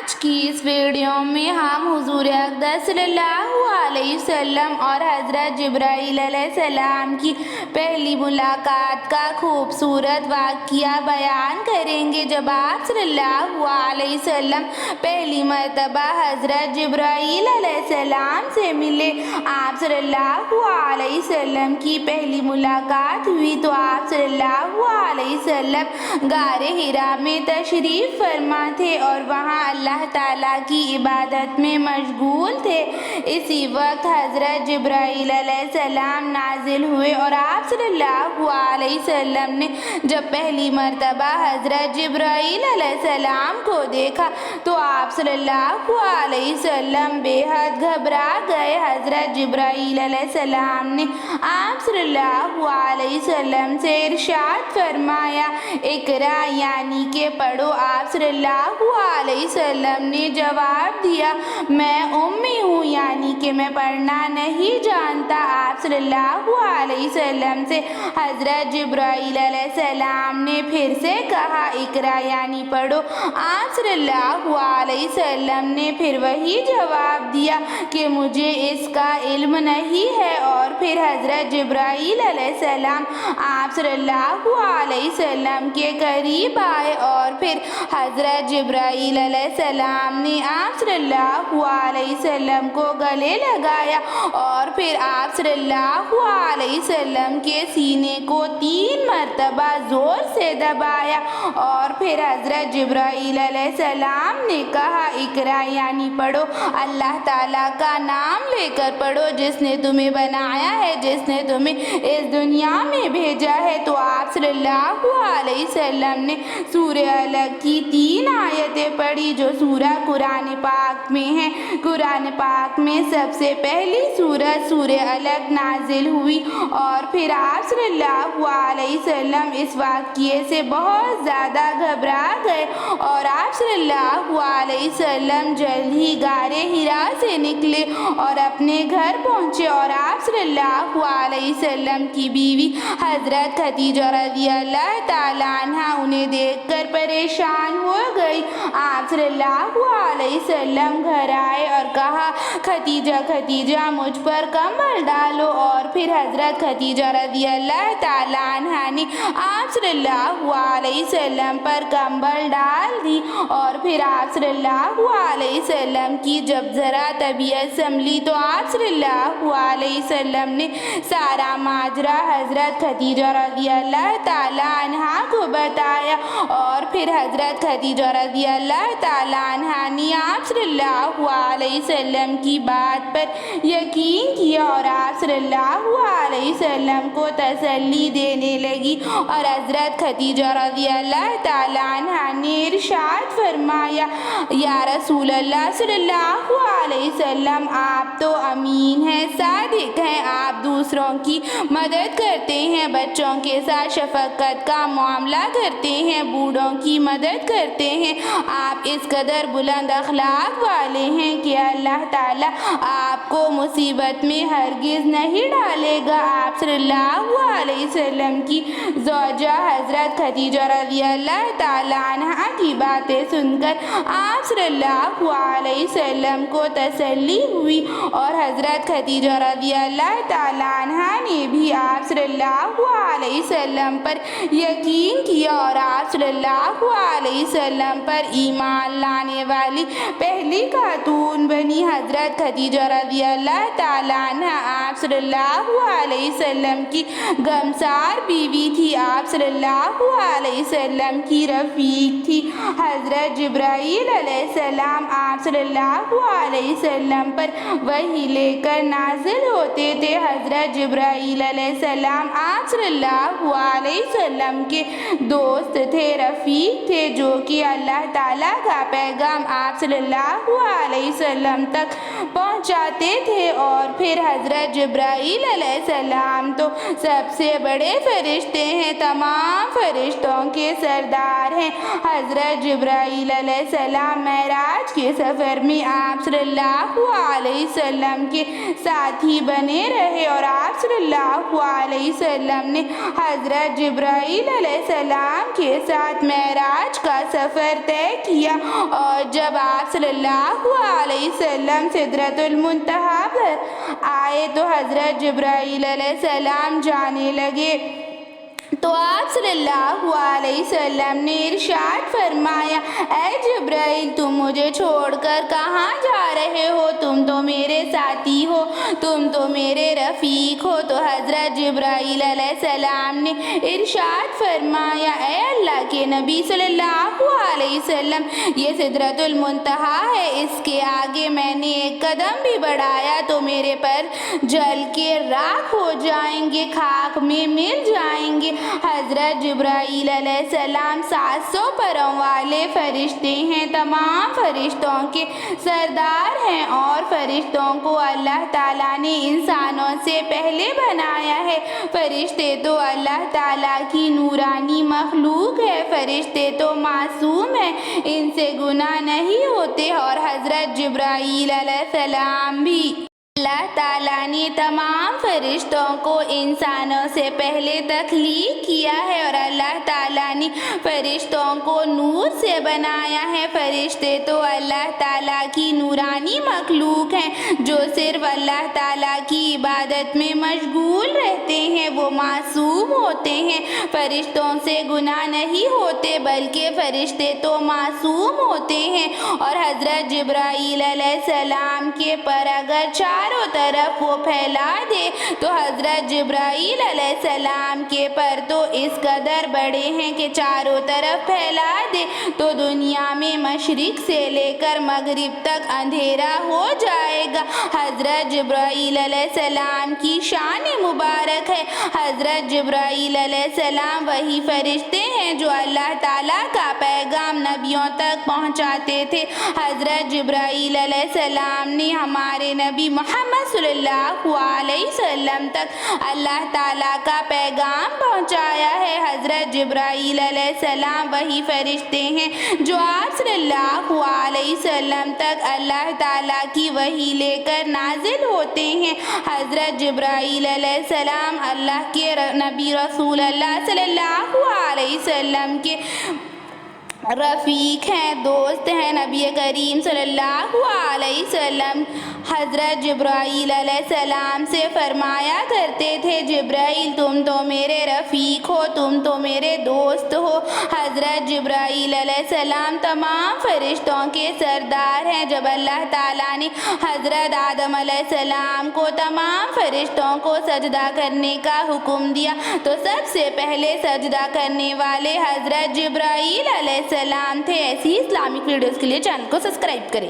आज की इस वीडियो में हम हुजूर अक़दस सल्लल्लाहु अलैहि वसल्लम और हज़रत जिब्राईल अलैहिस्सलाम की पहली मुलाकात का खूबसूरत वाक़या बयान करेंगे। जब आप सल्लल्लाहु अलैहि वसल्लम पहली मरतबा हज़रत जिब्राईल अलैहिस्सलाम से मिले, आप सल्लल्लाहु अलैहि वसल्लम की पहली मुलाकात हुई तो आप सल्लल्लाहु अलैहि वसल्लम गारे हिरा में तशरीफ़ फरमा थे और वहाँ अल्लाह ताला की इबादत में मशगूल थे। इसी वक्त हज़रत जिब्राईल अलैहिस्सलाम नाजिल हुए और आप सल्लल्लाहु अलैहि वसल्लम ने जब पहली मरतबा हज़रत जिब्राईल अलैहिस्सलाम को देखा तो आप सल्लल्लाहु अलैहि वसल्लम बेहद घबरा गए। हज़रत जिब्राईल अलैहिस्सलाम ने आप सल्लल्लाहु अलैहि वसल्लम से इरशाद फरमाया, इकरा यानी के पढ़ो। आप सल्लल्लाहु अलैहि वसल्लम ने जवाब दिया, मैं उम्मी हूँ यानी कि मैं पढ़ना नहीं जानता। आप सल्लल्लाहु अलैहि वसल्लम से हज़रत जिब्राईल अलैहिस्सलाम ने फिर से कहा, इकरा यानी पढ़ो। आप सल्लल्लाहु अलैहि वसल्लम ने फिर वही जवाब दिया कि मुझे इसका इल्म नहीं है। और फिर हज़रत जिब्राईल अलैहिस्सलाम आप सल्लल्लाहु अलैहि वसल्लम के करीब आए और फिर हज़रत जिब्राईल अलैहिस्सलाम ने आप सल्लल्लाहु अलैहि वसल्लम को गले लगाया और फिर आप सल्लल्लाहु अलैहि वसल्लम के सीने को 3 मरतबा ज़ोर से दबाया और फिर हज़रत जिब्राईल अलैहिस्सलाम ने कहा, इकरा यानी पढ़ो। अल्लाह ताला का नाम लेकर पढ़ो जिसने तुम्हें बनाया है, जिसने तुम्हें इस दुनिया में भेजा है। तो आप सल्लल्लाहु अलैहि वसल्लम ने सूरह अलग की 3 आयतें पढ़ी जो सूरह कुरान पाक में है। कुरान पाक में सबसे पहली सूरत सूरह अलग नाजिल हुई और फिर आप सल्लल्लाहु अलैहि वसल्लम इस वाक़ये से बहुत ज़्यादा घबरा गए और आप सल्लल्लाहु अलैहि वसल्लम जल्द ही गारे हिरा से निकले और अपने घर पहुँचे और आप सल्लल्लाहु अलैहि वसल्लम की बीवी हज़रत खदीजा रज़ियल्लाहु ताला अन्हा उन्हें देखकर परेशान हो गई। आप सल्लल्लाहु अलैहि वसल्लम घर आए और कहा, खदीजा खदीजा मुझ पर कंबल डालो। और फिर हज़रत खदीजा रज़ियल्लाहु ताला अन्हा ने आप सल्लल्लाहु अलैहि वसल्लम पर कंबल डाल दी। और फिर आप सल्लल्लाहु अलैहि वसल्लम की जब ज़रा तबीयत संभली तो आप सल्लल्लाहु अलैहि वसल्लम ने सारा माजरा हज़रत खदीजा रज़ियल्लाहु ताला अन्हा को बताया और फिर हज़रत खदीजा रज़ियल्लाहु ताला अन्हा ने आप सल्लल्लाहु अलैहि वसल्लम की बात पर यकीन किया और आप सल्लल्लाहु अलैहि वसल्लम को तसल्ली देने लगी। और हज़रत खदीजा रज़ियल्लाहु ताला अन्हा ने इरशाद फरमाया, या रसूल अल्लाह सल्लल्लाहु अलैहि वसल्लम, आप तो अमीन हैं, सादिक हैं, आप दूसरों की मदद करते हैं, बच्चों के साथ शफ़क़त का मामला करते हैं, बूढ़ों की मदद करते हैं, आप इस कदर बुलंद अखलाक वाले हैं कि अल्लाह ताला आपको मुसीबत में हरगिज़ नहीं डालेगा। आप सल्लल्लाहु अलैहि वसल्लम की ज़ौजा हज़रत खदीजा रज़ियल्लाहु ताला अन्हा की बातें सुनकर आप सल्लल्लाहु अलैहि वसल्लम को तसल्ली हुई और हज़रत खदीजा रज़ियल्लाहु ताला अन्हा ने भी आप सल्लल्लाहु अलैहि वसल्लम पर यकीन किया और आप सल्लल्लाहु अलैहि वसल्लम पर ईमान लाने वाली पहली खातून बनी। हज़रत खदीजा रज़ियल्लाहु ताला अन्हा आप सल्लल्लाहु अलैहि वसल्लम की गमसार बीवी थी, आप सल्लल्लाहु अलैहि वसल्लम की रफ़ीक थी। हज़रत जिब्राईल अलैहिस्सलाम आप सल्लल्लाहु अलैहि वसल्लम पर वही लेकर नाजिल होते थे। हज़रत जिब्राईल अलैहिस्सलाम आप सल्लल्लाहु अलैहि वसल्लम के दोस्त थे, रफ़ीक थे, जो कि अल्लाह ताला का पैगाम आप सल्लल्लाहु अलैहि वसल्लम तक पहुँचाते थे। और फिर हज़रत जिब्राईल अलैहिस्सलाम तो सबसे बड़े फरिश्ते हैं, तमाम फरिश्तों के सरदार हैं। हज़रत जिब्राईल अलैहिस्सलाम मेराज के सफ़र में आप सल्लल्लाहु अलैहि वसल्लम के साथी बने रहे और आप सल्लल्लाहु अलैहि वसल्लम ने हज़रत जिब्राईल अलैहिस्सलाम के साथ मेराज का सफ़र तय किया। اور جب آپ صلی اللہ علیہ وسلم سدرۃ المنتہا پر آئے تو حضرت جبرائیل علیہ السلام جانے لگے تو آپ صلی اللہ علیہ وسلم نے ارشاد فرمایا، اے جبرائیل تم مجھے چھوڑ کر کہاں جا رہے ہو؟ تم تو میرے ساتھی ہو، تم تو میرے رفیق ہو۔ تو حضرت جبرائیل علیہ السلام نے ارشاد فرمایا، اے اللہ کے نبی صلی اللہ علیہ وسلم یہ سدرۃ المنتہا ہے، اس کے آگے میں نے ایک قدم بھی بڑھایا تو میرے پر جل کے راکھ ہو جائیں گے، خاک میں مل جائیں گے۔ حضرت جبرائیل علیہ السلام 700 پروں والے فرشتے ہیں، تمام فرشتوں کے سردار ہیں اور فرشتوں کو اللہ تعالیٰ نے انسانوں سے پہلے بنایا ہے۔ فرشتے تو اللہ تعالیٰ کی نورانی مخلوق ہے، فرشتے تو معصوم ہیں، ان سے گناہ نہیں ہوتے، اور حضرت جبرائیل علیہ السلام بھی اللہ تعالیٰ نے تمام فرشتوں کو انسانوں سے پہلے تخلیق کیا ہے اور اللہ تعالیٰ نے فرشتوں کو نور سے بنایا ہے۔ فرشتے تو اللہ تعالیٰ کی نورانی مخلوق ہیں جو صرف اللہ تعالیٰ کی عبادت میں مشغول رہتے ہیں، وہ معصوم ہوتے ہیں، فرشتوں سے گناہ نہیں ہوتے بلکہ فرشتے تو معصوم ہوتے ہیں۔ اور حضرت جبرائیل علیہ السلام کے پر اگر چاروں طرف وہ پھیلا دے تو حضرت جبرائیل علیہ السلام کے پر تو اس قدر بڑے ہیں کہ چاروں طرف پھیلا دے تو دنیا میں مشرق سے لے کر مغرب تک اندھیرا ہو جائے گا۔ حضرت جبرائیل علیہ السلام کی شان مبارک ہے۔ حضرت جبرائیل علیہ السلام وہی فرشتے ہیں جو اللہ تعالیٰ کا پیغام نبیوں تک پہنچاتے تھے۔ حضرت جبرائیل علیہ السلام نے ہمارے نبی محمد صلی اللہ علیہ وسلم تک اللہ تعالیٰ کا پیغام پہنچایا ہے۔ حضرت جبرائیل علیہ السلام وہی فرشتے ہیں جو آپ صلی اللہ علیہ وسلم تک اللہ تعالیٰ کی وحی لے کر نازل ہوتے ہیں۔ حضرت جبرائیل علیہ السلام اللہ کے نبی رسول اللہ صلی اللہ علیہ وسلم کے رفیق ہیں، دوست ہیں۔ نبی کریم صلی اللہ علیہ وسلم حضرت جبرائیل علیہ السلام سے فرمایا کرتے تھے، جبرائیل تم تو میرے رفیق ہو، تم تو میرے دوست ہو۔ حضرت جبرائیل علیہ السلام تمام فرشتوں کے سردار ہیں۔ جب اللہ تعالیٰ نے حضرت آدم علیہ السلام کو تمام فرشتوں کو سجدہ کرنے کا حکم دیا تو سب سے پہلے سجدہ کرنے والے حضرت جبرائیل علیہ السلام تھے۔ ایسی اسلامک ویڈیوز کے لیے چینل کو سبسکرائب کریں۔